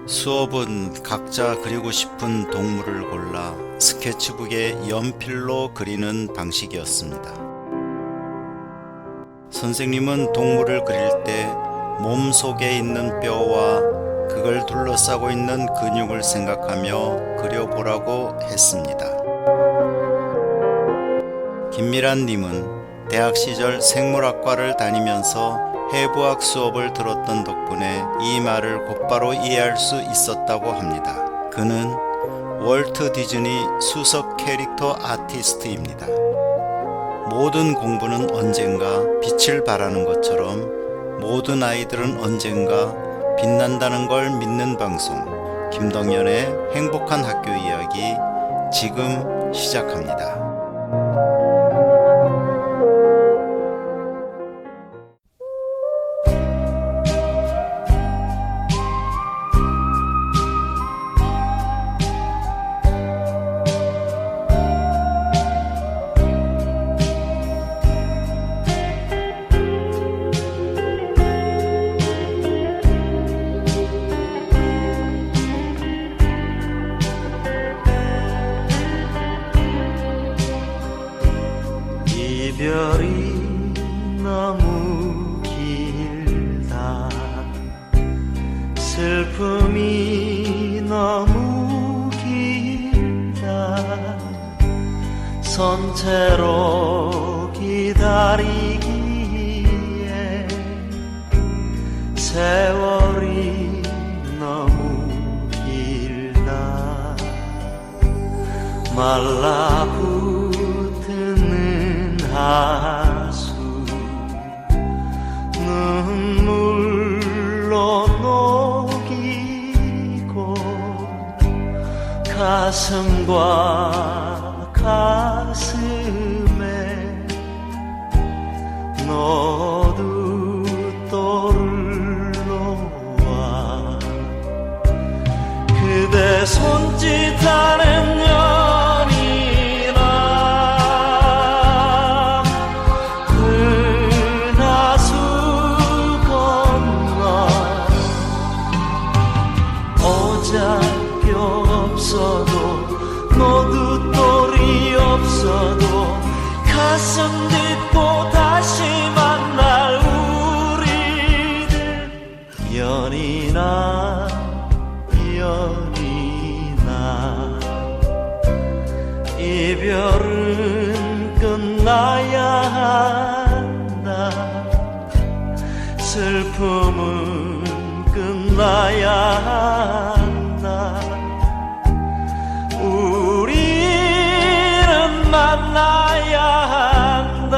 수업은 각자 그리고 싶은 동물을 골라 스케치북에 연필로 그리는 방식이었습니다. 선생님은 동물을 그릴 때 몸속에 있는 뼈와 그걸 둘러싸고 있는 근육을 생각하며 그려보라고 했습니다. 김미란 님은 대학 시절 생물학과를 다니면서 해부학 수업을 들었던 덕분에 이 말을 곧바로 이해할 수 있었다고 합니다. 그는 월트 디즈니 수석 캐릭터 아티스트입니다. 모든 공부는 언젠가 빛을 발하는 것처럼 모든 아이들은 언젠가 빛난다는 걸 믿는 방송, 김동연의 행복한 학교 이야기 지금 시작합니다. 이별이 너무 길다 슬픔이 너무 길다 선체로 기다리기에 세월이 너무 길다 말라붙는 하수 눈물로 녹이고 가슴과 가슴에 노두돌을 놓아 그대 손짓하는 노두돌이 없어도 가슴 딛고 다시 만날 우리들 연이나 연이나 이별은 끝나야 한다 슬픔은 끝나야 한다 우리는 만나야 한다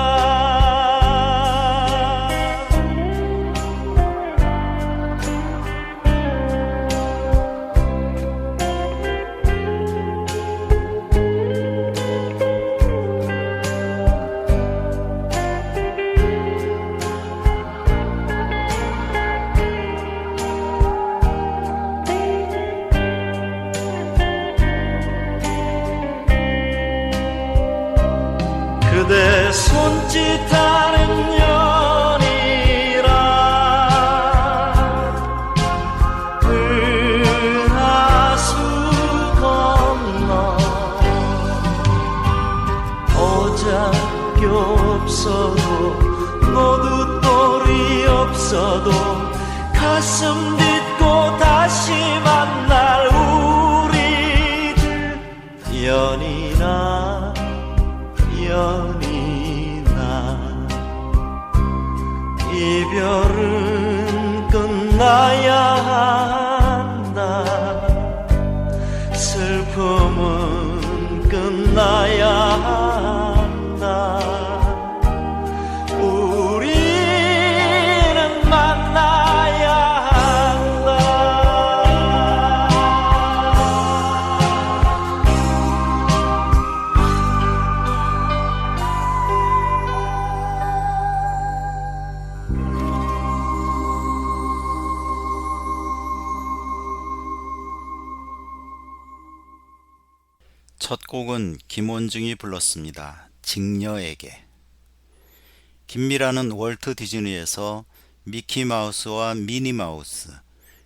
그대 손짓하는 연이라 은하수 건너 오작교 없어도 노두돌이 없어도 가슴 딛고 다시 만날 우리들 연이나 연이나 이별은 끝나야 한다 슬픔은 끝나야 한다 우리는 만나야 한다 첫 곡은 김원중이 불렀습니다. 직녀에게. 김미라는 월트 디즈니에서 미키마우스와 미니마우스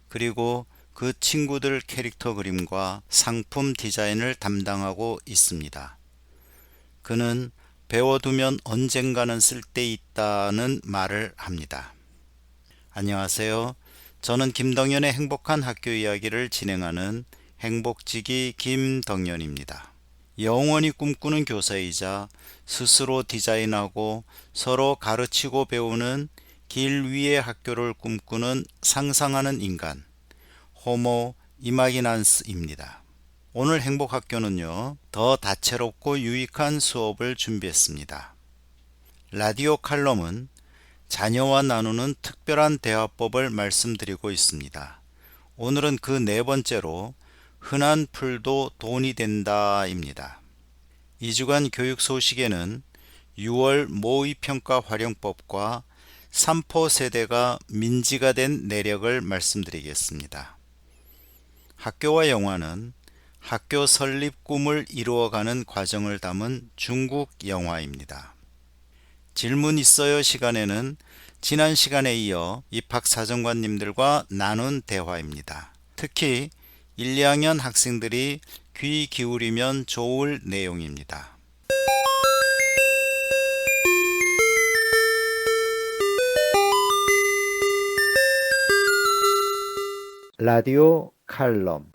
그리고 그 친구들 캐릭터 그림과 상품 디자인을 담당하고 있습니다. 그는 배워두면 언젠가는 쓸데있다는 말을 합니다. 안녕하세요. 저는 김덕연의 행복한 학교 이야기를 진행하는 행복지기 김덕연입니다. 영원히 꿈꾸는 교사이자 스스로 디자인하고 서로 가르치고 배우는 길 위의 학교를 꿈꾸는 상상하는 인간, 호모 이마기난스입니다. 오늘 행복학교는요, 더 다채롭고 유익한 수업을 준비했습니다. 라디오 칼럼은 자녀와 나누는 특별한 대화법을 말씀드리고 있습니다. 오늘은 그 네 번째로 흔한 풀도 돈이 된다입니다. 2주간 교육 소식에는 6월 모의평가 활용법과 3포 세대가 민지가 된 내력을 말씀드리겠습니다. 학교와 영화는 학교 설립 꿈을 이루어가는 과정을 담은 중국 영화입니다. 질문 있어요 시간에는 지난 시간에 이어 입학사정관님들과 나눈 대화입니다. 특히 1, 2학년 학생들이 귀 기울이면 좋을 내용입니다. 라디오 칼럼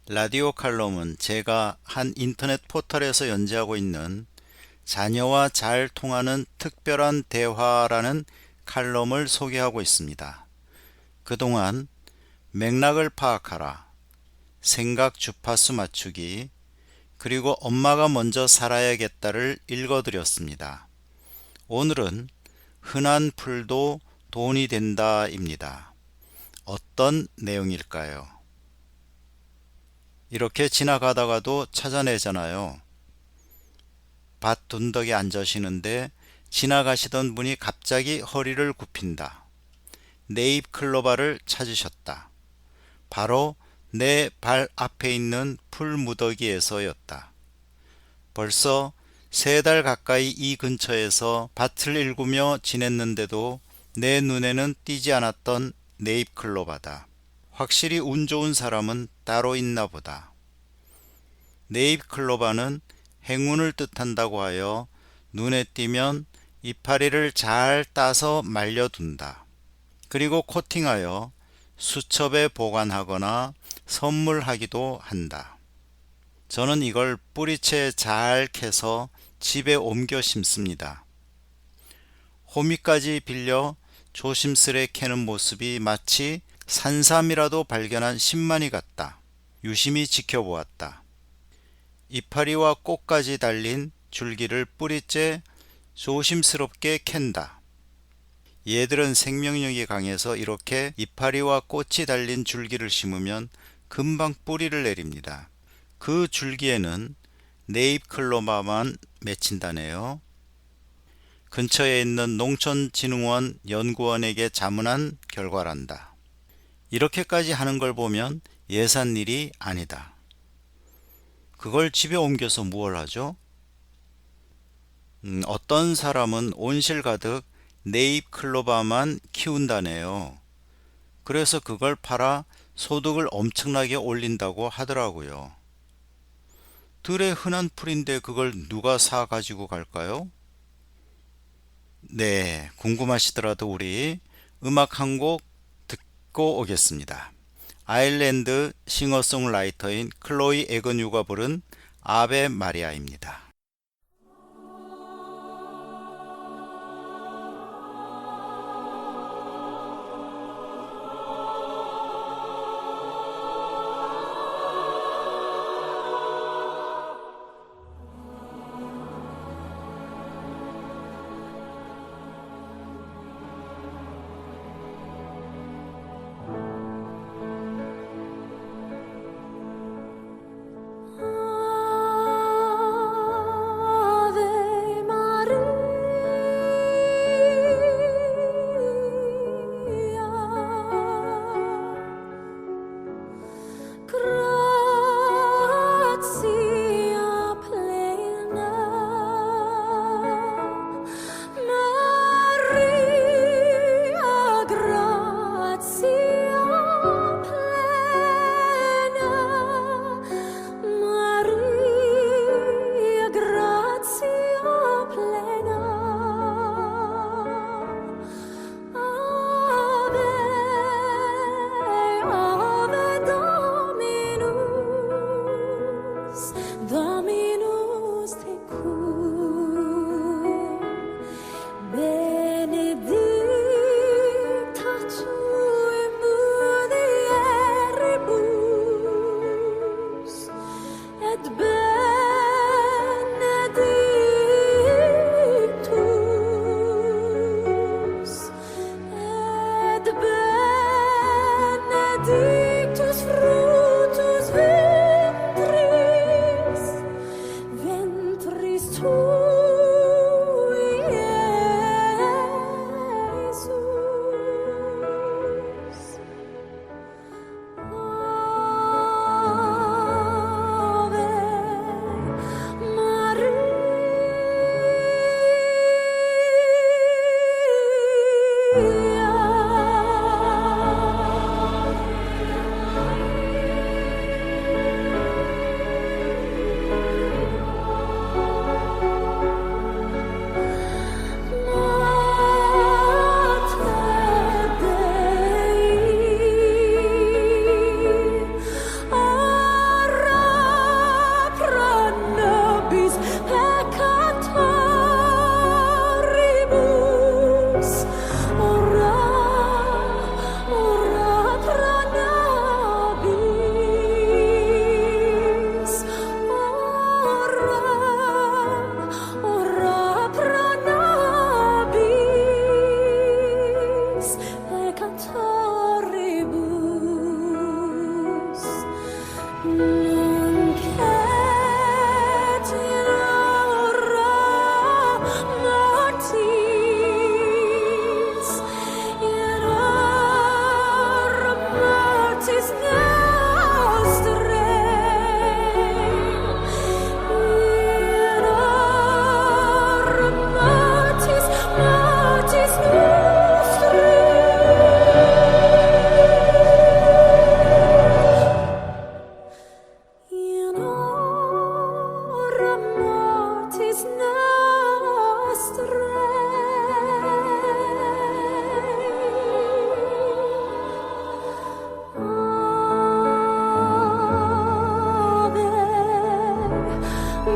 라디오 칼럼은 제가 한 인터넷 포털에서 연재하고 있는 자녀와 잘 통하는 특별한 대화라는 칼럼을 소개하고 있습니다. 그동안 맥락을 파악하라, 생각 주파수 맞추기, 그리고 엄마가 먼저 살아야겠다를 읽어드렸습니다. 오늘은 흔한 풀도 돈이 된다입니다. 어떤 내용일까요? 이렇게 지나가다가도 찾아내잖아요. 밭 둔덕에 앉으시는데 지나가시던 분이 갑자기 허리를 굽힌다. 네잎 클로바를 찾으셨다. 바로 내 발 앞에 있는 풀 무더기에서였다. 벌써 3달 가까이 이 근처에서 밭을 일구며 지냈는데도 내 눈에는 띄지 않았던 네잎 클로바다. 확실히 운 좋은 사람은 따로 있나 보다. 네잎 클로바는 행운을 뜻한다고 하여 눈에 띄면 이파리를 잘 따서 말려둔다. 그리고 코팅하여 수첩에 보관하거나 선물하기도 한다. 저는 이걸 뿌리채 잘 캐서 집에 옮겨 심습니다. 호미까지 빌려 조심스레 캐는 모습이 마치 산삼이라도 발견한 신만이 같다. 유심히 지켜보았다. 이파리와 꽃까지 달린 줄기를 뿌리째 조심스럽게 캔다. 얘들은 생명력이 강해서 이렇게 이파리와 꽃이 달린 줄기를 심으면 금방 뿌리를 내립니다. 그 줄기에는 네잎 클로바만 맺힌다네요. 근처에 있는 농촌진흥원 연구원에게 자문한 결과란다. 이렇게까지 하는 걸 보면 예산일이 아니다. 그걸 집에 옮겨서 무얼 하죠? 어떤 사람은 온실 가득 네잎 클로바만 키운다네요. 그래서 그걸 팔아 소득을 엄청나게 올린다고 하더라고요. 들에 흔한 풀인데 그걸 누가 사 가지고 갈까요? 네, 궁금하시더라도 우리 음악 한 곡 듣고 오겠습니다. 아일랜드 싱어송라이터인 클로이 에그뉴가 부른 아베 마리아입니다. benedictus fructus ventris, ventris tui, Iesus. Ave Ora pro nobis peccatoribus, ora pro nobis, ora pro nobis peccatoribus. Nunc et in hora mortis, in hora mortis nostrae, in hora mortis nostrae. In hora mortis nostrae.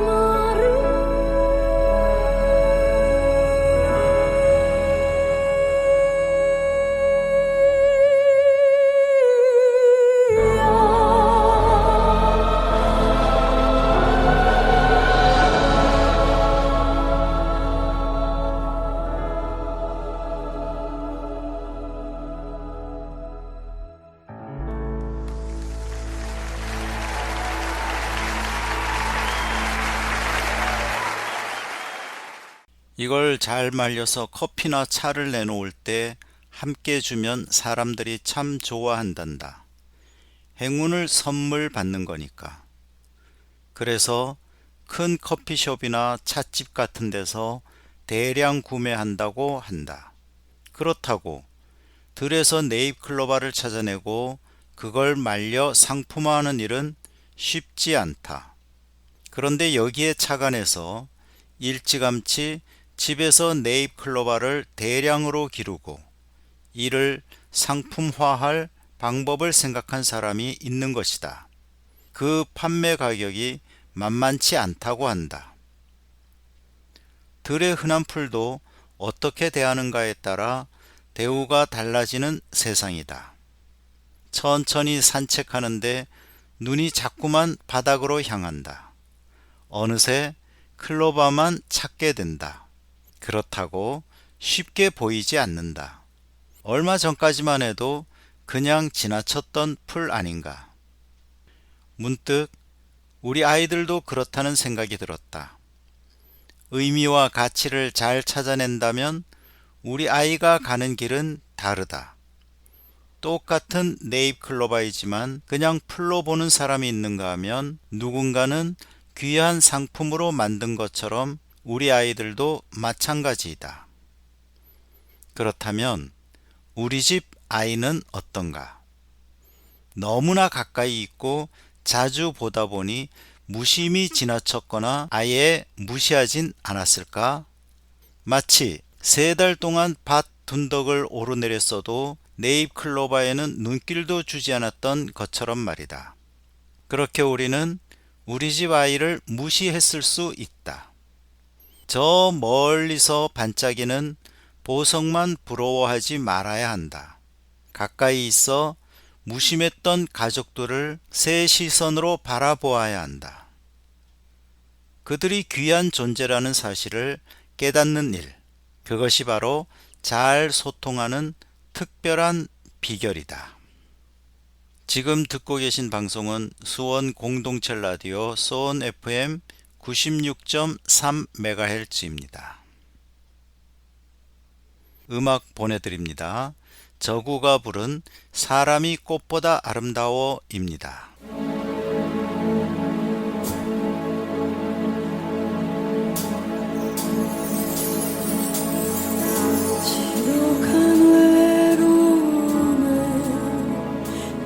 Ave 이걸 잘 말려서 커피나 차를 내놓을 때 함께 주면 사람들이 참 좋아한단다. 행운을 선물 받는 거니까. 그래서 큰 커피숍이나 찻집 같은 데서 대량 구매한다고 한다. 그렇다고 들에서 네잎클로바를 찾아내고 그걸 말려 상품화하는 일은 쉽지 않다. 그런데 여기에 착안해서 일찌감치 집에서 네잎클로바를 대량으로 기르고 이를 상품화할 방법을 생각한 사람이 있는 것이다. 그 판매 가격이 만만치 않다고 한다. 들의 흔한 풀도 어떻게 대하는가에 따라 대우가 달라지는 세상이다. 천천히 산책하는데 눈이 자꾸만 바닥으로 향한다. 어느새 클로바만 찾게 된다. 그렇다고 쉽게 보이지 않는다. 얼마 전까지만 해도 그냥 지나쳤던 풀 아닌가. 문득 우리 아이들도 그렇다는 생각이 들었다. 의미와 가치를 잘 찾아낸다면 우리 아이가 가는 길은 다르다. 똑같은 네잎클로바이지만 그냥 풀로 보는 사람이 있는가 하면 누군가는 귀한 상품으로 만든 것처럼 우리 아이들도 마찬가지이다. 그렇다면 우리 집 아이는 어떤가? 너무나 가까이 있고 자주 보다 보니 무심히 지나쳤거나 아예 무시하진 않았을까? 마치 3달 동안 밭 둔덕을 오르내렸어도 네잎클로바에는 눈길도 주지 않았던 것처럼 말이다. 그렇게 우리는 우리 집 아이를 무시했을 수 있다. 저 멀리서 반짝이는 보석만 부러워하지 말아야 한다. 가까이 있어 무심했던 가족들을 새 시선으로 바라보아야 한다. 그들이 귀한 존재라는 사실을 깨닫는 일, 그것이 바로 잘 소통하는 특별한 비결이다. 지금 듣고 계신 방송은 수원 공동체 라디오 수원 FM 96.3MHz입니다. 음악 보내드립니다. 저구가 부른 사람이 꽃보다 아름다워입니다. 지독한 외로움에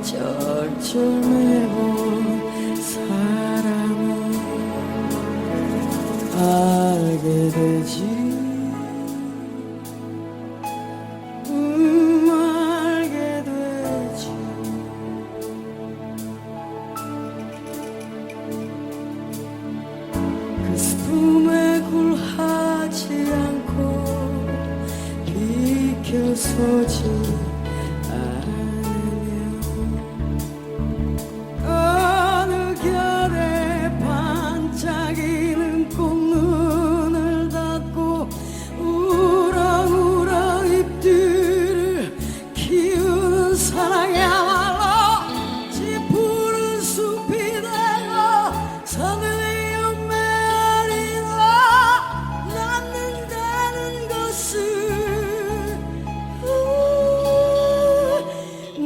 절절매고 사람은 알게 되지. 알게 되지. 그 슬픔에 굴하지 않고 비켜서지 않으며 어느 결에 반짝이는 꽃눈을 닫고 우렁우렁 잎들을 키우는 사랑이야말로 지푸른 숲이 되고 서늘이 메아리가 낳는다는 것을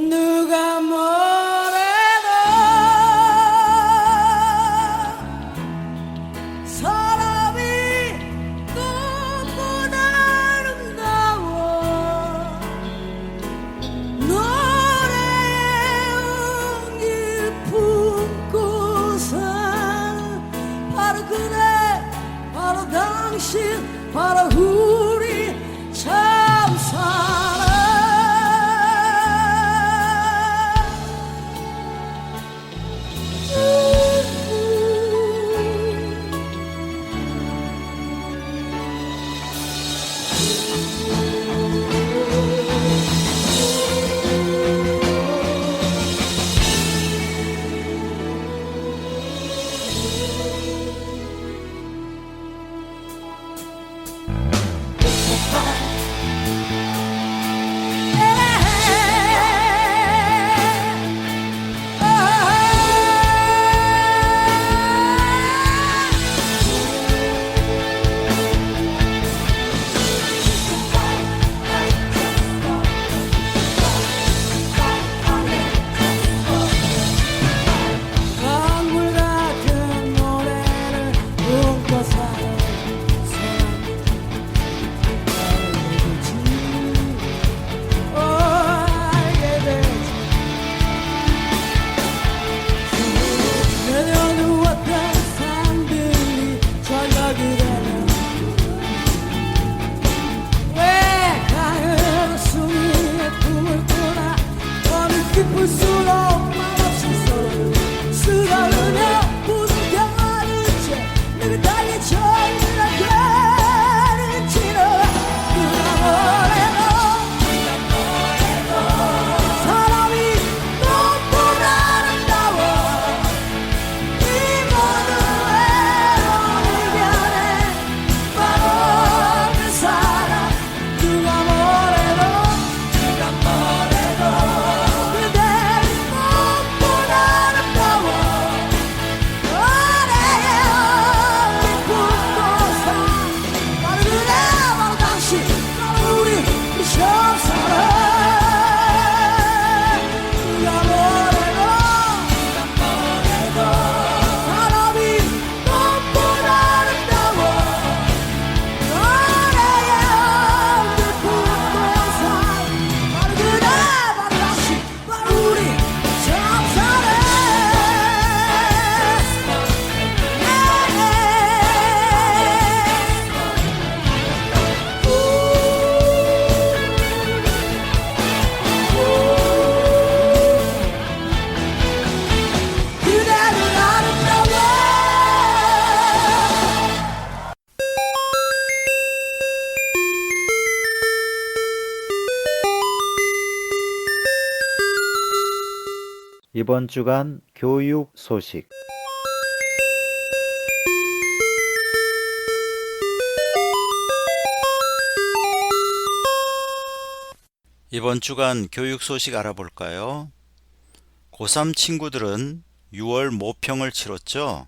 누가 뭐래도 사람이 꽃보다 아름다워. 노래운 깊은 꽃은 바로 그대, 바로 당신, 바로 우리 참 사랑. 강물 같은 노래를 품고 사는 사람 알게 되지. 내려놓았던 산들이 저녁이 되면 왜 가을 수미의 꿈을 꾸나 너는 깊을수록 말없이 서로를 쓰다르며 무슨 채 내가 달리쳐 이렇게는지는 누가 뭐래도 사람이 꽃보다 아름다워. 이 모든 외로운 이별에 바로 그 사람 누가 뭐래도 그대 꽃보다 아름다워. 노래에 깊은 꽃은 바로 그대, 바로 당신, 바로 우리 처음 사랑. 누가 뭐래도 사람이 꽃보다 아름다워. 노래에 깊은 꽃은 바로 그대, 바로 당신, 바로 우리 처음 사랑. 그대는 아름다워. 이번 주간 교육 소식 이번 주간 교육 소식 알아볼까요? 고3 친구들은 6월 모평을 치렀죠?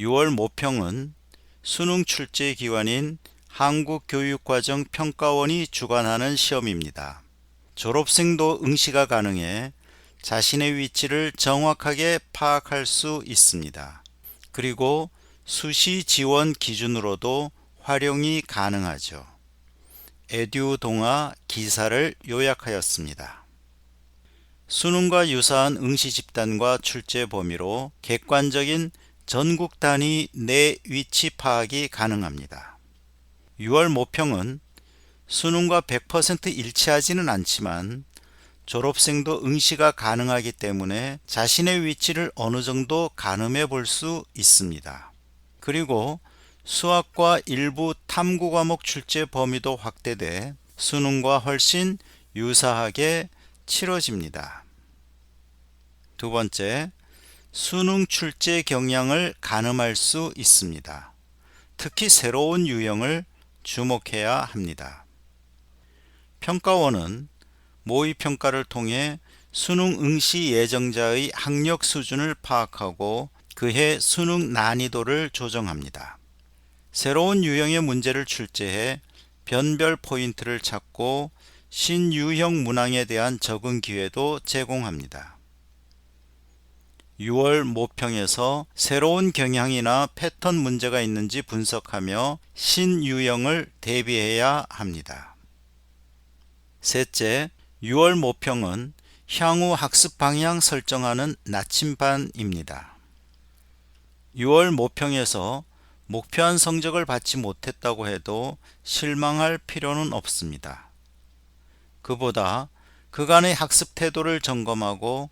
6월 모평은 수능 출제 기관인 한국교육과정평가원이 주관하는 시험입니다. 졸업생도 응시가 가능해 자신의 위치를 정확하게 파악할 수 있습니다. 그리고 수시 지원 기준으로도 활용이 가능하죠. 에듀동아 기사를 요약하였습니다. 수능과 유사한 응시 집단과 출제 범위로 객관적인 전국 단위 내 위치 파악이 가능합니다. 6월 모평은 수능과 100% 일치하지는 않지만 졸업생도 응시가 가능하기 때문에 자신의 위치를 어느 정도 가늠해 볼 수 있습니다. 그리고 수학과 일부 탐구 과목 출제 범위도 확대돼 수능과 훨씬 유사하게 치러집니다. 두 번째, 수능 출제 경향을 가늠할 수 있습니다. 특히 새로운 유형을 주목해야 합니다. 평가원은 모의평가를 통해 수능 응시 예정자의 학력 수준을 파악하고 그해 수능 난이도를 조정합니다. 새로운 유형의 문제를 출제해 변별 포인트를 찾고 신유형 문항에 대한 적응 기회도 제공합니다. 6월 모평에서 새로운 경향이나 패턴 문제가 있는지 분석하며 신유형을 대비해야 합니다. 셋째, 6월 모평은 향후 학습 방향 설정하는 나침반입니다. 6월 모평에서 목표한 성적을 받지 못했다고 해도 실망할 필요는 없습니다. 그보다 그간의 학습 태도를 점검하고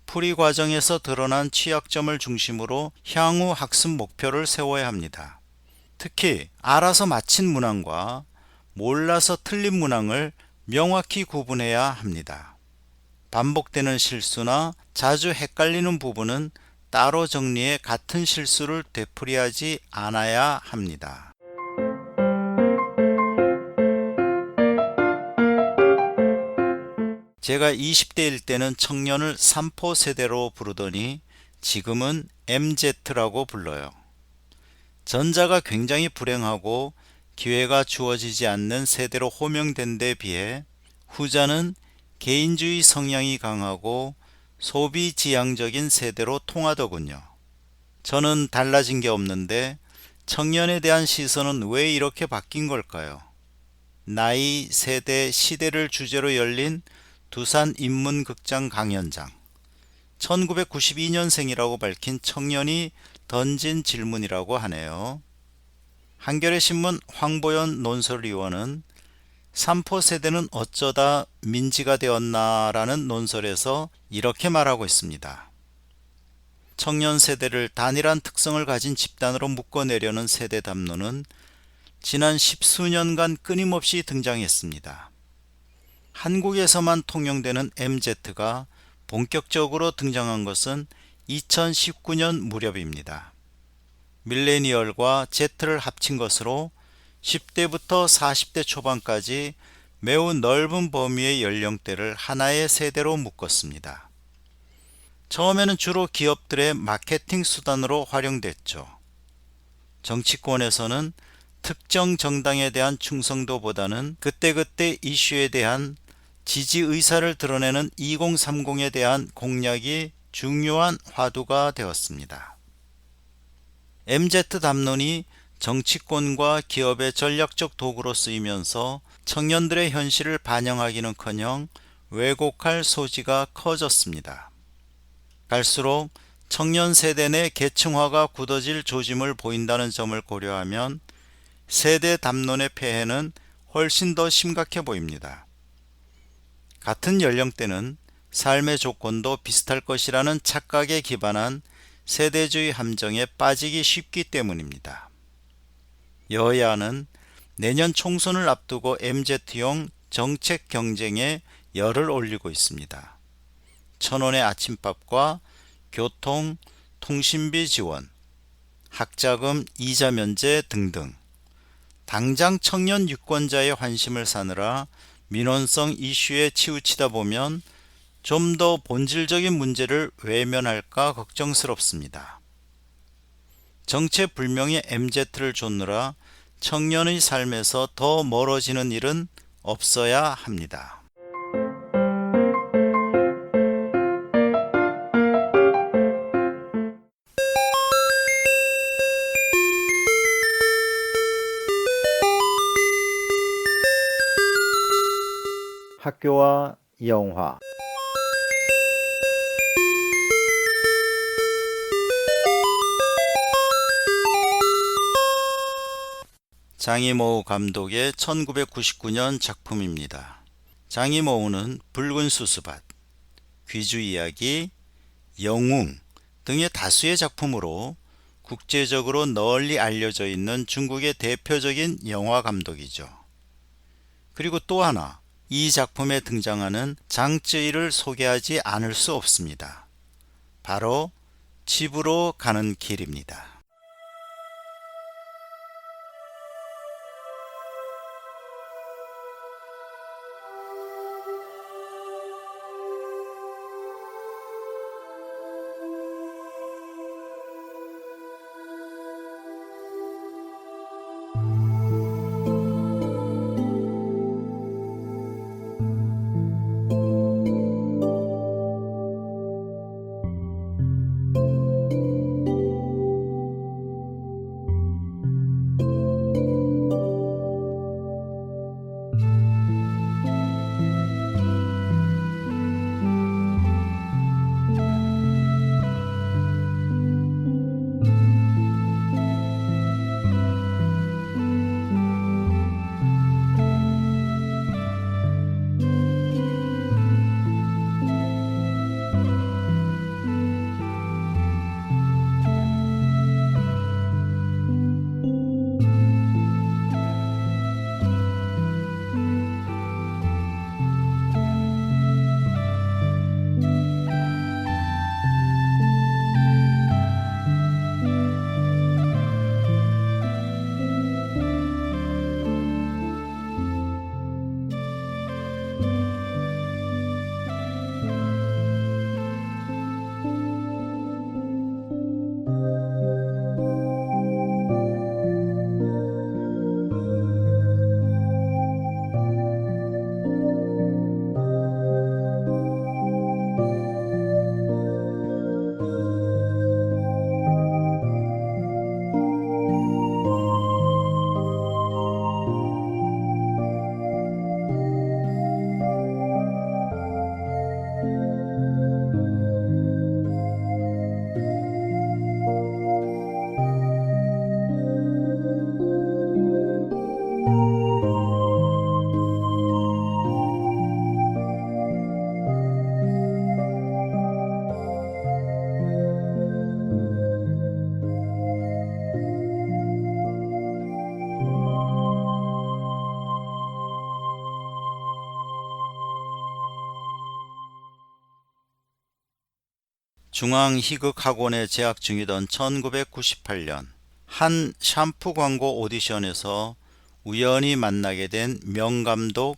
풀이 과정에서 드러난 취약점을 중심으로 향후 학습 목표를 세워야 합니다. 특히 알아서 맞힌 문항과 몰라서 틀린 문항을 명확히 구분해야 합니다. 반복되는 실수나 자주 헷갈리는 부분은 따로 정리해 같은 실수를 되풀이하지 않아야 합니다. 제가 20대일 때는 청년을 3포 세대로 부르더니 지금은 MZ라고 불러요. 전자가 굉장히 불행하고 기회가 주어지지 않는 세대로 호명된 데 비해 후자는 개인주의 성향이 강하고 소비지향적인 세대로 통하더군요. 저는 달라진 게 없는데 청년에 대한 시선은 왜 이렇게 바뀐 걸까요? 나이, 세대, 시대를 주제로 열린 두산 인문극장 강연장, 1992년생이라고 밝힌 청년이 던진 질문이라고 하네요. 한겨레 신문 황보연 논설위원은 3포 세대는 어쩌다 민지가 되었나라는 논설에서 이렇게 말하고 있습니다. 청년 세대를 단일한 특성을 가진 집단으로 묶어내려는 세대 담론은 지난 10수년간 끊임없이 등장했습니다. 한국에서만 통용되는 MZ가 본격적으로 등장한 것은 2019년 무렵입니다. 밀레니얼과 Z를 합친 것으로 10대부터 40대 초반까지 매우 넓은 범위의 연령대를 하나의 세대로 묶었습니다. 처음에는 주로 기업들의 마케팅 수단으로 활용됐죠. 정치권에서는 특정 정당에 대한 충성도보다는 그때그때 이슈에 대한 지지 의사를 드러내는 2030에 대한 공략이 중요한 화두가 되었습니다. MZ 담론이 정치권과 기업의 전략적 도구로 쓰이면서 청년들의 현실을 반영하기는커녕 왜곡할 소지가 커졌습니다. 갈수록 청년 세대 내 계층화가 굳어질 조짐을 보인다는 점을 고려하면 세대 담론의 폐해는 훨씬 더 심각해 보입니다. 같은 연령대는 삶의 조건도 비슷할 것이라는 착각에 기반한 세대주의 함정에 빠지기 쉽기 때문입니다. 여야는 내년 총선을 앞두고 MZ용 정책 경쟁에 열을 올리고 있습니다. 1,000원의 아침밥과 교통, 통신비 지원, 학자금 이자 면제 등등 당장 청년 유권자의 환심을 사느라 민원성 이슈에 치우치다 보면 좀 더 본질적인 문제를 외면할까 걱정스럽습니다. 정체불명의 MZ를 좇느라 청년의 삶에서 더 멀어지는 일은 없어야 합니다. 학교와 영화. 장이모우 감독의 1999년 작품입니다. 장이모우는 붉은 수수밭, 귀주 이야기, 영웅 등의 다수의 작품으로 국제적으로 널리 알려져 있는 중국의 대표적인 영화 감독이죠. 그리고 또 하나, 이 작품에 등장하는 장쯔이를 소개하지 않을 수 없습니다. 바로 집으로 가는 길입니다. 중앙희극학원에 재학 중이던 1998년 한 샴푸 광고 오디션에서 우연히 만나게 된 명감독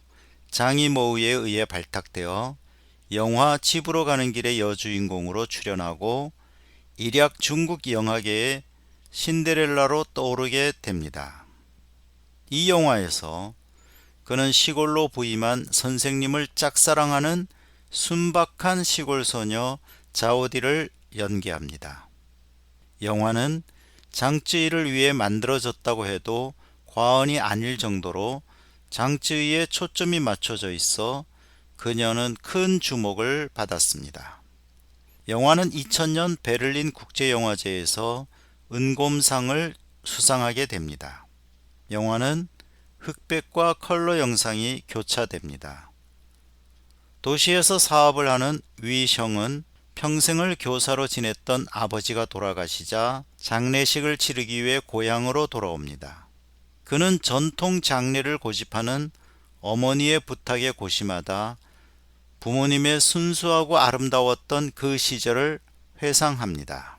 장이모우에 의해 발탁되어 영화 집으로 가는 길의 여주인공으로 출연하고 일약 중국 영화계의 신데렐라로 떠오르게 됩니다. 이 영화에서 그는 시골로 부임한 선생님을 짝사랑하는 순박한 시골 소녀 자오디를 연기합니다. 영화는 장쯔이를 위해 만들어졌다고 해도 과언이 아닐 정도로 장쯔이에 초점이 맞춰져 있어 그녀는 큰 주목을 받았습니다. 영화는 2000년 베를린 국제영화제에서 은곰상을 수상하게 됩니다. 영화는 흑백과 컬러 영상이 교차됩니다. 도시에서 사업을 하는 위형은 평생을 교사로 지냈던 아버지가 돌아가시자 장례식을 치르기 위해 고향으로 돌아옵니다. 그는 전통 장례를 고집하는 어머니의 부탁에 고심하다 부모님의 순수하고 아름다웠던 그 시절을 회상합니다.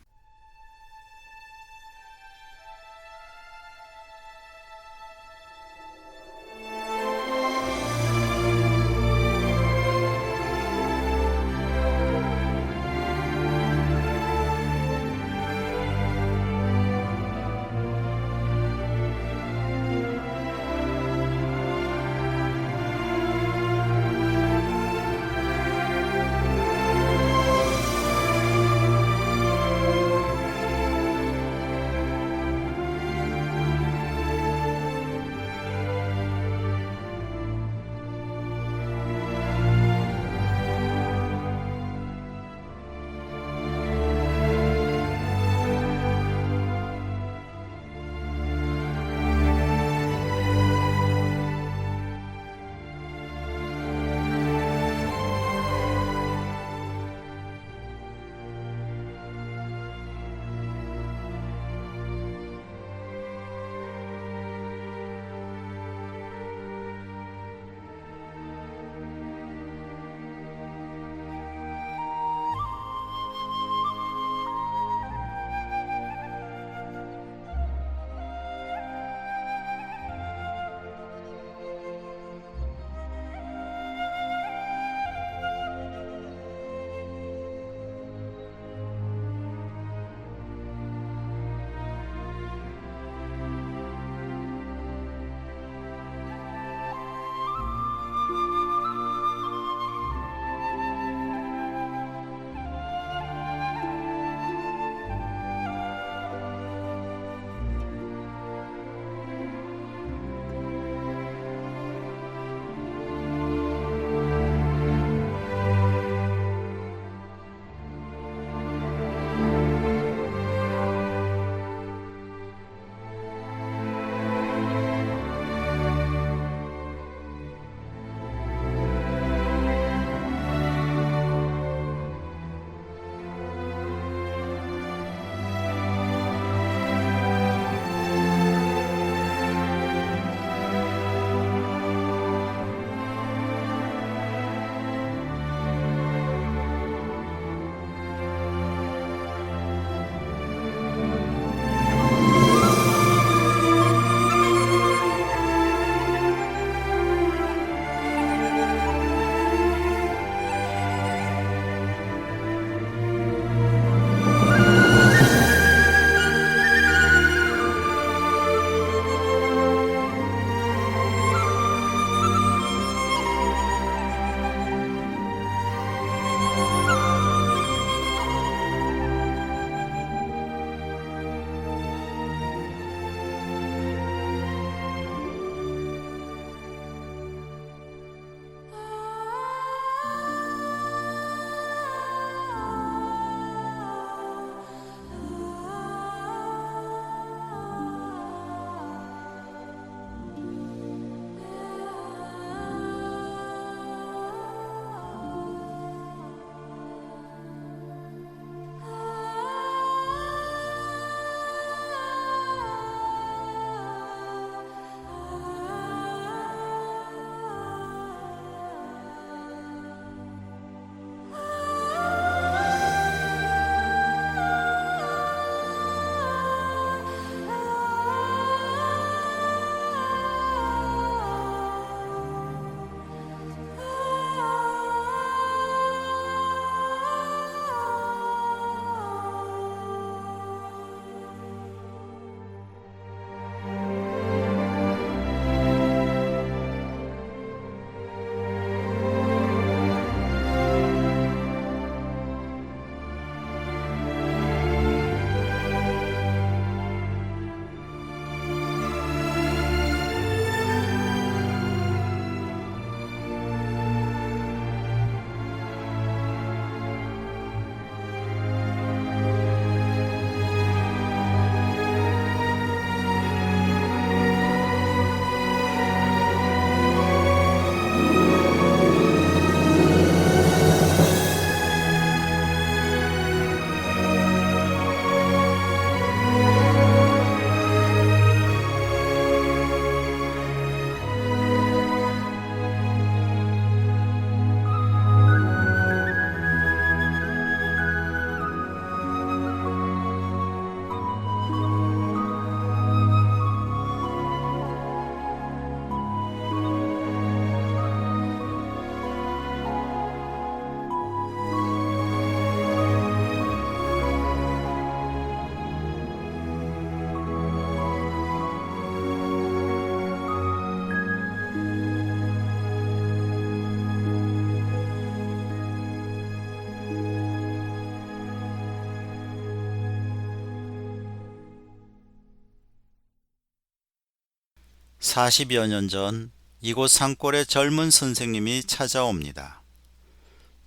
40여 년 전 이곳 산골에 젊은 선생님이 찾아옵니다.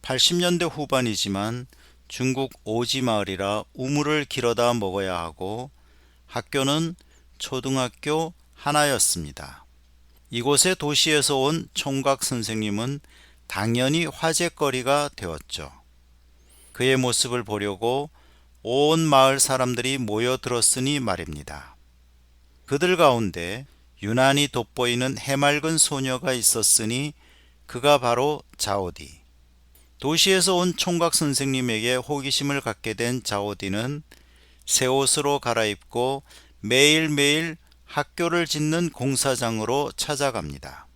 80년대 후반이지만 중국 오지 마을이라 우물을 길어다 먹어야 하고 학교는 초등학교 하나였습니다. 이곳에 도시에서 온 총각 선생님은 당연히 화제거리가 되었죠. 그의 모습을 보려고 온 마을 사람들이 모여들었으니 말입니다. 그들 가운데 유난히 돋보이는 해맑은 소녀가 있었으니 그가 바로 자오디. 도시에서 온 총각 선생님에게 호기심을 갖게 된 자오디는 새 옷으로 갈아입고 매일매일 학교를 짓는 공사장으로 찾아갑니다.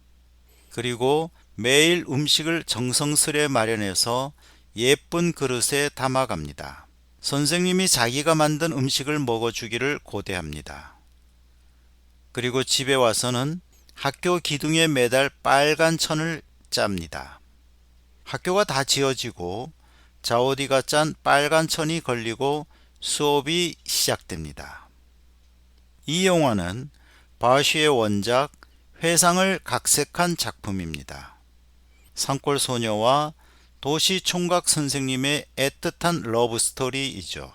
그리고 매일 음식을 정성스레 마련해서 예쁜 그릇에 담아갑니다. 선생님이 자기가 만든 음식을 먹어주기를 고대합니다. 그리고 집에 와서는 학교 기둥에 매달 빨간 천을 짭니다. 학교가 다 지어지고 자오디가 짠 빨간 천이 걸리고 수업이 시작됩니다. 이 영화는 바시의 원작 회상을 각색한 작품입니다. 산골 소녀와 도시 총각 선생님의 애틋한 러브스토리이죠.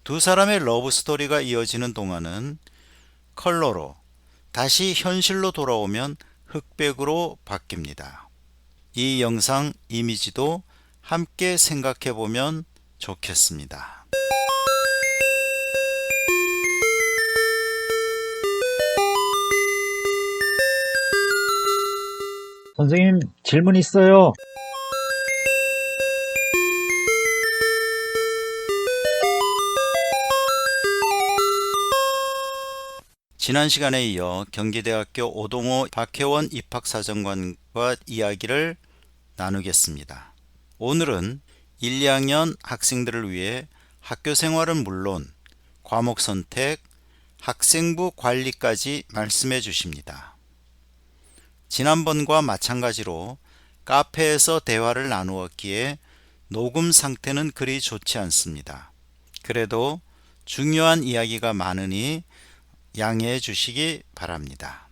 두 사람의 러브스토리가 이어지는 동안은 컬러로, 다시 현실로 돌아오면 흑백으로 바뀝니다. 이 영상 이미지도 함께 생각해 보면 좋겠습니다. 선생님, 질문 있어요. 지난 시간에 이어 경기대학교 오동호 박혜원 입학사정관과 이야기를 나누겠습니다. 오늘은 1, 2학년 학생들을 위해 학교 생활은 물론 과목 선택, 학생부 관리까지 말씀해 주십니다. 지난번과 마찬가지로 카페에서 대화를 나누었기에 녹음 상태는 그리 좋지 않습니다. 그래도 중요한 이야기가 많으니 양해해 주시기 바랍니다.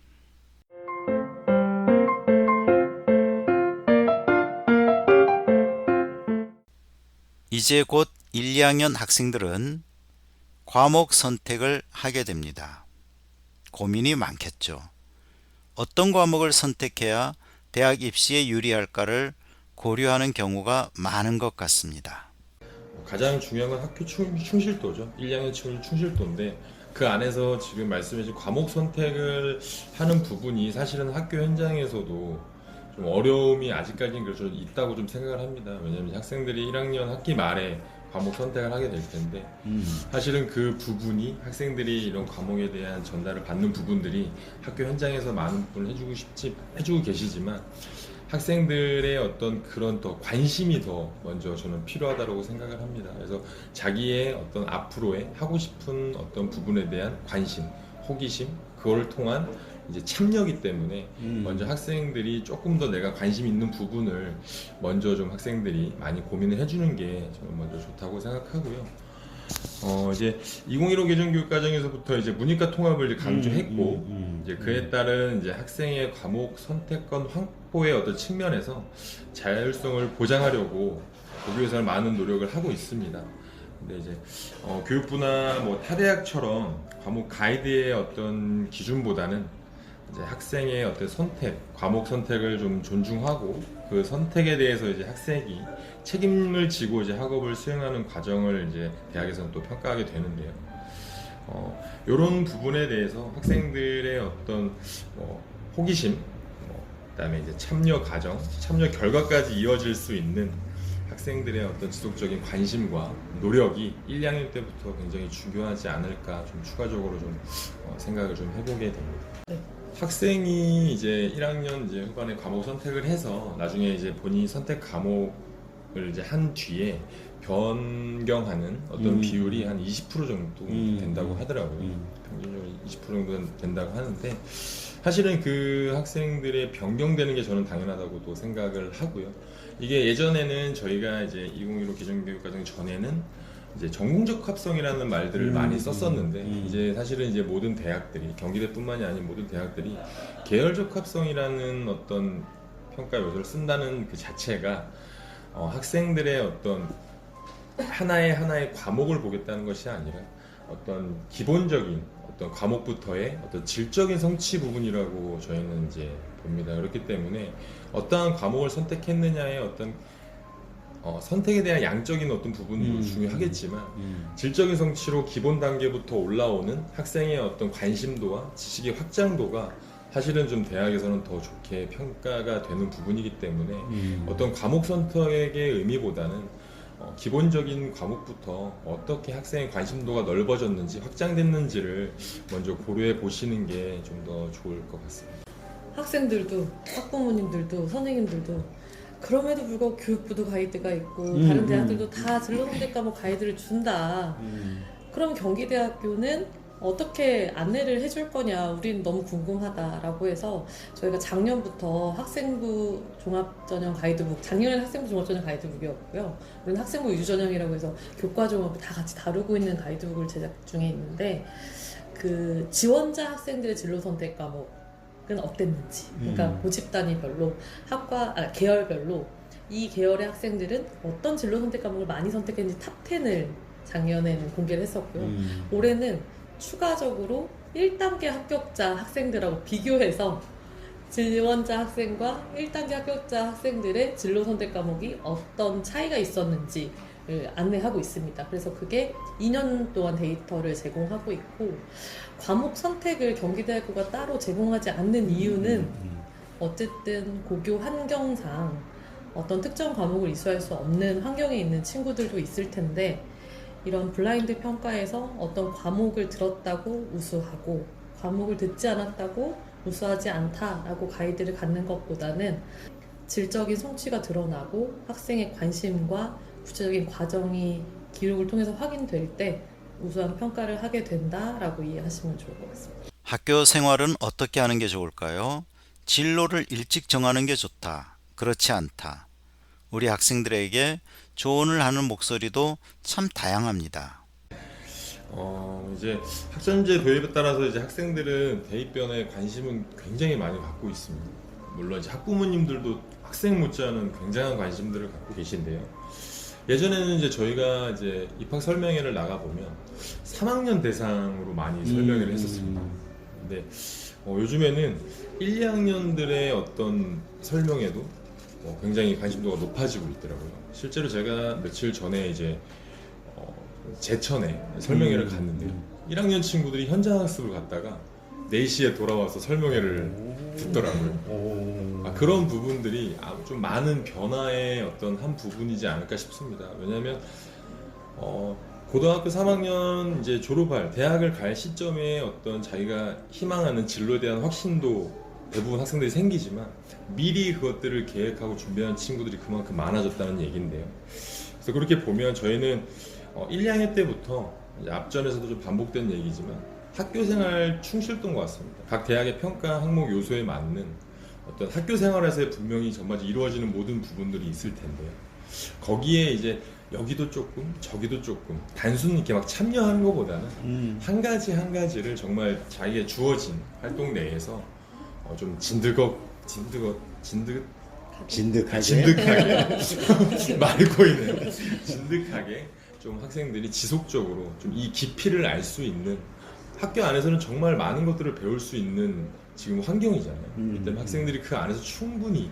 이제 곧 1, 2학년 학생들은 과목 선택을 하게 됩니다. 고민이 많겠죠. 어떤 과목을 선택해야 대학 입시에 유리할까를 고려하는 경우가 많은 것 같습니다. 가장 중요한 건 학교 충실도죠. 1, 2학년 친구 충실도인데 그 안에서 지금 말씀해주신 과목 선택을 하는 부분이 사실은 학교 현장에서도 좀 어려움이 아직까지는 그래서 있다고 좀 생각을 합니다. 왜냐하면 학생들이 1학년 학기 말에 과목 선택을 하게 될 텐데 사실은 그 부분이 학생들이 이런 과목에 대한 전달을 받는 부분들이 학교 현장에서 많은 부분을 해주고 계시지만 학생들의 어떤 그런 더 관심이 더 먼저 저는 필요하다고 생각을 합니다. 그래서 자기의 어떤 앞으로의 하고 싶은 어떤 부분에 대한 관심, 호기심, 그걸 통한 이제 참여이기 때문에 먼저 학생들이 조금 더 내가 관심 있는 부분을 먼저 좀 학생들이 많이 고민을 해주는 게 저는 먼저 좋다고 생각하고요. 이제 2015 개정교육과정에서부터 이제 문이과 통합을 이제 강조했고, 이제 그에 따른 이제 학생의 과목 선택권 확보의 어떤 측면에서 자율성을 보장하려고 교육에서는 많은 노력을 하고 있습니다. 근데 이제 교육부나 뭐 타대학처럼 과목 가이드의 어떤 기준보다는 이제 학생의 어떤 선택, 과목 선택을 좀 존중하고 그 선택에 대해서 이제 학생이 책임을 지고 이제 학업을 수행하는 과정을 이제 대학에서는 또 평가하게 되는데요. 이런 부분에 대해서 학생들의 어떤 호기심, 그다음에 이제 참여 과정, 참여 결과까지 이어질 수 있는 학생들의 어떤 지속적인 관심과 노력이 1, 2학년 때부터 굉장히 중요하지 않을까 좀 추가적으로 좀 생각을 좀 해보게 됩니다. 학생이 이제 1학년 이제 후반에 과목 선택을 해서 나중에 이제 본인이 선택 과목을 이제 한 뒤에 변경하는 어떤 비율이 한 20% 정도 된다고 하더라고요. 평균적으로 20% 정도 된다고 하는데 사실은 그 학생들의 변경되는 게 저는 당연하다고 또 생각을 하고요. 이게 예전에는 저희가 이제 2015 개정교육과정 전에는 이제 전공적 합성이라는 말들을 많이 썼었는데 이제 사실은 이제 모든 대학들이 경기대뿐만이 아닌 모든 대학들이 계열적 합성이라는 어떤 평가 요소를 쓴다는 그 자체가 학생들의 어떤 하나의 과목을 보겠다는 것이 아니라 어떤 기본적인 어떤 과목부터의 어떤 질적인 성취 부분이라고 저희는 이제 봅니다. 그렇기 때문에 어떠한 과목을 선택했느냐의 어떤 선택에 대한 양적인 어떤 부분도 중요하겠지만 질적인 성취로 기본 단계부터 올라오는 학생의 어떤 관심도와 지식의 확장도가 사실은 좀 대학에서는 더 좋게 평가가 되는 부분이기 때문에 어떤 과목 선택의 의미보다는 기본적인 과목부터 어떻게 학생의 관심도가 넓어졌는지 확장됐는지를 먼저 고려해 보시는 게 좀 더 좋을 것 같습니다. 학생들도 학부모님들도 선생님들도 그럼에도 불구하고 교육부도 가이드가 있고 다른 대학들도 다 진로선택 과목 가이드를 준다. 그럼 경기대학교는 어떻게 안내를 해줄 거냐, 우린 너무 궁금하다라고 해서 저희가 작년부터 학생부 종합전형 가이드북, 작년에는 학생부 종합전형 가이드북이었고요. 우리는 학생부 위주전형이라고 해서 교과 종합을 다 같이 다루고 있는 가이드북을 제작 중에 있는데, 그 지원자 학생들의 진로 선택 과목은 어땠는지, 그러니까 고집 단위별로 계열별로 이 계열의 학생들은 어떤 진로 선택 과목을 많이 선택했는지 탑 10을 작년에는 공개를 했었고요. 올해는 추가적으로 1단계 합격자 학생들하고 비교해서 지원자 학생과 1단계 합격자 학생들의 진로 선택 과목이 어떤 차이가 있었는지를 안내하고 있습니다. 그래서 그게 2년 동안 데이터를 제공하고 있고, 과목 선택을 경기대학교가 따로 제공하지 않는 이유는 어쨌든 고교 환경상 어떤 특정 과목을 이수할 수 없는 환경에 있는 친구들도 있을 텐데, 이런 블라인드 평가에서 어떤 과목을 들었다고 우수하고 과목을 듣지 않았다고 우수하지 않다라고 가이드를 갖는 것보다는 질적인 성취가 드러나고 학생의 관심과 구체적인 과정이 기록을 통해서 확인될 때 우수한 평가를 하게 된다라고 이해하시면 좋을 것 같습니다. 학교 생활은 어떻게 하는 게 좋을까요? 진로를 일찍 정하는 게 좋다. 그렇지 않다. 우리 학생들에게 조언을 하는 목소리도 참 다양합니다. 이제 학점제 도입에 따라서 이제 학생들은 대입변에 관심은 굉장히 많이 갖고 있습니다. 물론 이제 학부모님들도 학생 못지않은 굉장한 관심들을 갖고 계신데요. 예전에는 이제 저희가 이제 입학 설명회를 나가 보면 3학년 대상으로 많이 설명회를 했었습니다. 근데 요즘에는 1, 2학년들의 어떤 설명회도 굉장히 관심도가 높아지고 있더라고요. 실제로 제가 며칠 전에 이제 제천에 설명회를 갔는데요. 1학년 친구들이 현장 학습을 갔다가 4시에 돌아와서 설명회를 듣더라고요. 그런 부분들이 좀 많은 변화의 어떤 한 부분이지 않을까 싶습니다. 왜냐하면 고등학교 3학년 이제 졸업할 대학을 갈 시점에 어떤 자기가 희망하는 진로에 대한 확신도 대부분 학생들이 생기지만 미리 그것들을 계획하고 준비하는 친구들이 그만큼 많아졌다는 얘기인데요. 그래서 그렇게 보면 저희는 1, 2학년 때부터 이제 앞전에서도 좀 반복된 얘기지만 학교생활 충실도인 것 같습니다. 각 대학의 평가 항목 요소에 맞는 어떤 학교생활에서의 분명히 정말 이루어지는 모든 부분들이 있을 텐데요. 거기에 이제 여기도 조금 저기도 조금 단순히 이렇게 막 참여하는 것보다는 한 가지를 정말 자기의 주어진 활동 내에서 좀 진득하게 말고 있는 진득하게 좀 학생들이 지속적으로 좀 이 깊이를 알 수 있는, 학교 안에서는 정말 많은 것들을 배울 수 있는 지금 환경이잖아요. 그렇기 때문에 학생들이 그 안에서 충분히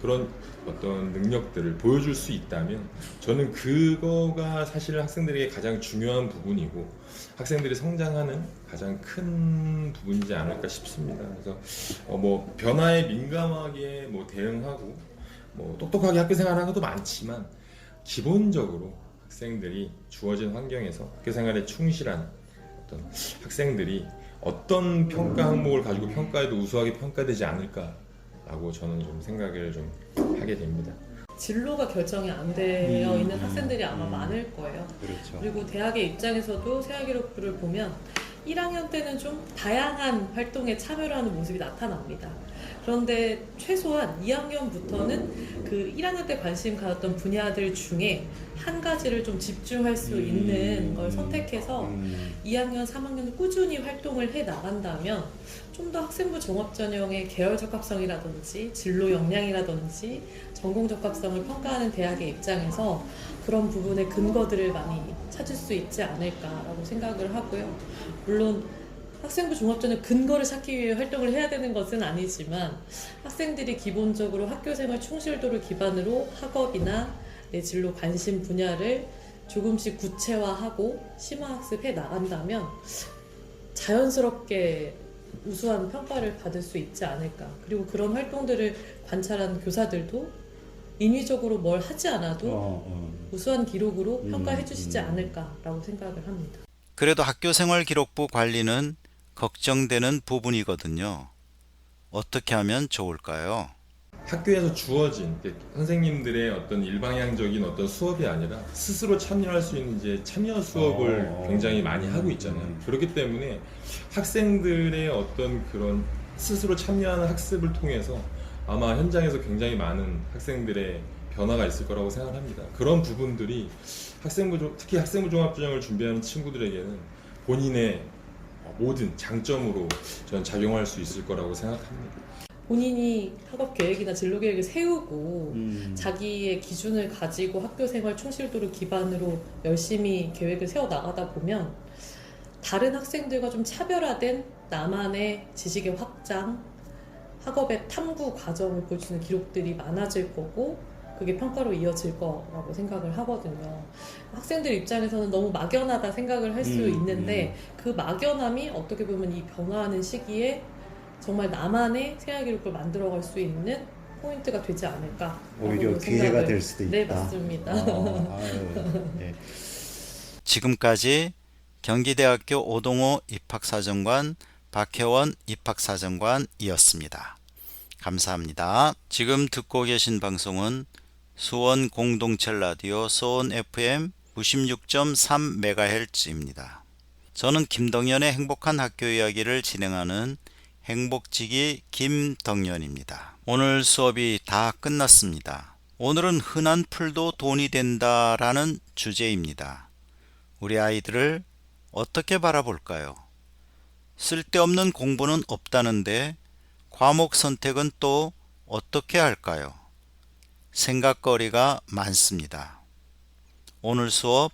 그런 어떤 능력들을 보여줄 수 있다면 저는 그거가 사실 학생들에게 가장 중요한 부분이고 학생들이 성장하는 가장 큰 부분이지 않을까 싶습니다. 그래서 변화에 민감하게 대응하고 똑똑하게 학교 생활하는 것도 많지만 기본적으로 학생들이 주어진 환경에서 학교 생활에 충실한 어떤 학생들이 어떤 평가 항목을 가지고 평가해도 우수하게 평가되지 않을까라고 저는 좀 생각을 좀 하게 됩니다. 진로가 결정이 안 되어 있는 학생들이 아마 많을 거예요. 그렇죠. 그리고 대학의 입장에서도 생활기록부를 보면 1학년 때는 좀 다양한 활동에 참여를 하는 모습이 나타납니다. 그런데 최소한 2학년부터는 그 1학년 때 관심 가졌던 분야들 중에 한 가지를 좀 집중할 수 있는 걸 선택해서 2학년, 3학년 꾸준히 활동을 해 나간다면 좀 더 학생부 종합전형의 계열 적합성이라든지 진로 역량이라든지 전공 적합성을 평가하는 대학의 입장에서 그런 부분의 근거들을 많이 찾을 수 있지 않을까라고 생각을 하고요. 물론 학생부 종합전형 근거를 찾기 위해 활동을 해야 되는 것은 아니지만 학생들이 기본적으로 학교생활 충실도를 기반으로 학업이나 내 진로 관심 분야를 조금씩 구체화하고 심화학습해 나간다면 자연스럽게 우수한 평가를 받을 수 있지 않을까. 그리고 그런 활동들을 관찰한 교사들도 인위적으로 뭘 하지 않아도 우수한 기록으로 평가해 주시지 않을까라고 생각을 합니다. 그래도 학교생활기록부 관리는 걱정되는 부분이거든요. 어떻게 하면 좋을까요? 학교에서 주어진 선생님들의 어떤 일방향적인 어떤 수업이 아니라 스스로 참여할 수 있는 이제 참여 수업을 굉장히 많이 하고 있잖아요. 그렇기 때문에 학생들의 어떤 그런 스스로 참여하는 학습을 통해서 아마 현장에서 굉장히 많은 학생들의 변화가 있을 거라고 생각합니다. 그런 부분들이 특히 학생부 종합전형을 준비하는 친구들에게는 본인의 모든 장점으로 저는 작용할 수 있을 거라고 생각합니다. 본인이 학업 계획이나 진로 계획을 세우고 자기의 기준을 가지고 학교 생활 충실도를 기반으로 열심히 계획을 세워 나가다 보면 다른 학생들과 좀 차별화된 나만의 지식의 확장, 학업의 탐구 과정을 보여주는 기록들이 많아질 거고 그게 평가로 이어질 거라고 생각을 하거든요. 학생들 입장에서는 너무 막연하다 생각을 할 수 있는데 그 막연함이 어떻게 보면 이 변화하는 시기에 정말 나만의 생활기록을 만들어갈 수 있는 포인트가 되지 않을까. 오히려 기회가 될 수도 있다. 네, 맞습니다. 네. 지금까지 경기대학교 오동호 입학사정관 박혜원 입학사정관이었습니다. 감사합니다. 지금 듣고 계신 방송은 수원 공동체 라디오 수원 FM 96.3MHz입니다. 저는 김덕연의 행복한 학교 이야기를 진행하는 행복지기 김덕연입니다. 오늘 수업이 다 끝났습니다. 오늘은 흔한 풀도 돈이 된다라는 주제입니다. 우리 아이들을 어떻게 바라볼까요? 쓸데없는 공부는 없다는데 과목 선택은 또 어떻게 할까요? 생각거리가 많습니다. 오늘 수업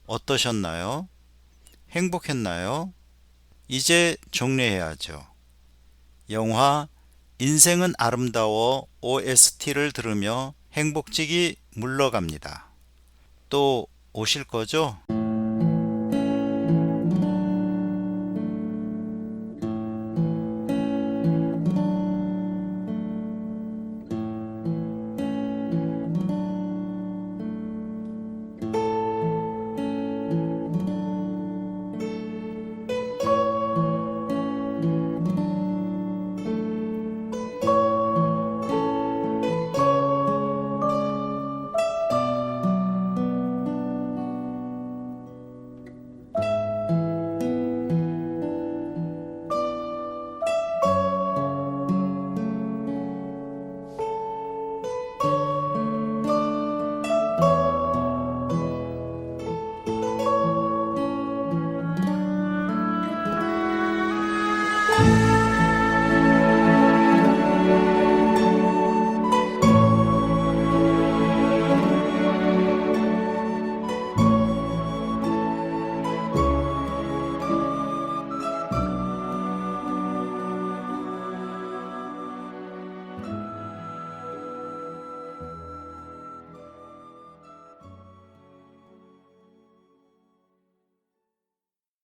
어떠셨나요? 행복했나요? 이제 종례해야죠. 영화 인생은 아름다워 OST를 들으며 행복지기 물러갑니다. 또 오실 거죠?